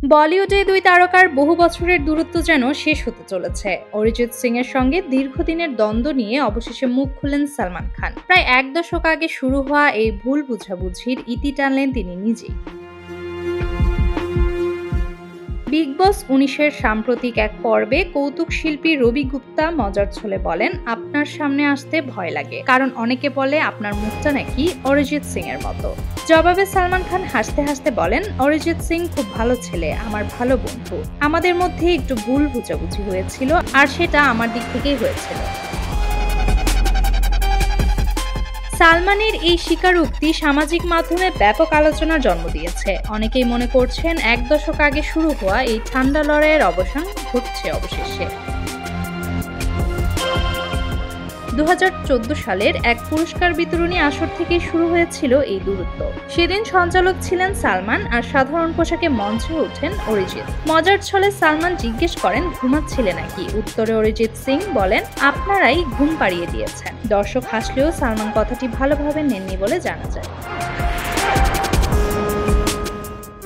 বলিউডে দুই তারকার বহু বছরের দূরত্ব যেন শেষ হতে চলেছে। অরিজিৎ সিং এর সঙ্গে দীর্ঘদিনের দ্বন্দ্ব নিয়ে অবশেষে মুখ খুললেন সালমান খান। প্রায় এক দশক আগে শুরু হওয়া এই ভুল বুঝাবুঝির ইতি টানলেন তিনি নিজেই। বিগ বস 19-এর সাম্প্রতিক এক পর্বে কৌতুক শিল্পী রবি গুপ্তা মজার ছলে বলেন, আপনার সামনে আসতে ভয় লাগে, কারণ অনেকে বলে আপনার মুখটা নাকি অরিজিৎ সিং এর মতো। জবাবে সালমান খান হাসতে হাসতে বলেন, অরিজিৎ সিং খুব ভালো ছেলে, আমার ভালো বন্ধু। আমাদের মধ্যে একটু ভুল বুঝাবুঝি হয়েছিল, আর সেটা আমার দিক থেকেই হয়েছিল। সালমানের এই স্বীকারোক্তি সামাজিক মাধ্যমে ব্যাপক আলোচনার জন্ম দিয়েছে। অনেকেই মনে করছেন এক দশক আগে শুরু হওয়া এই ঠান্ডা লড়াইয়ের অবসান ঘটছে অবশেষে। 2014 সালের এক পুরস্কার বিতরণী আসর থেকে শুরু হয়েছিল এই দূরত্ব। সেদিন সঞ্চালক ছিলেন সালমান, আর সাধারণ পোশাকে মঞ্চে ওঠেন অরিজিৎ। মজার ছলে সালমান জিজ্ঞেস করেন, ঘুমাচ্ছিলে নাকি? উত্তরে অরিজিৎ সিং বলেন, আপনারাই ঘুম পাড়িয়ে দিয়েছেন। দর্শক হাসলেও সালমান কথাটি ভালোভাবে নেননি বলে জানা যায়।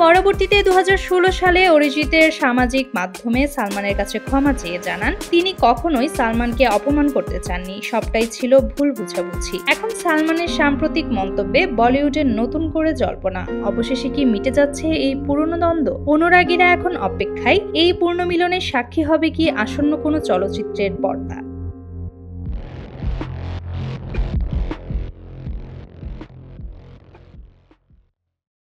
পরবর্তীতে 2016 সালে অরিজিতের সামাজিক মাধ্যমে সালমানের কাছে ক্ষমা চেয়ে জানান, তিনি কখনোই সালমানকে অপমান করতে চাননি, সবটাই ছিল ভুল বুঝাবুঝি। এখন সালমানের সাম্প্রতিক মন্তব্যে বলিউডের নতুন করে জল্পনা। অবশেষে কি মিটে যাচ্ছে এই পুরনো দ্বন্দ্ব? অনুরাগীরা এখন অপেক্ষায়, এই পুনর্মিলনের সাক্ষী হবে কি আসন্ন কোনো চলচ্চিত্রের পর্দা।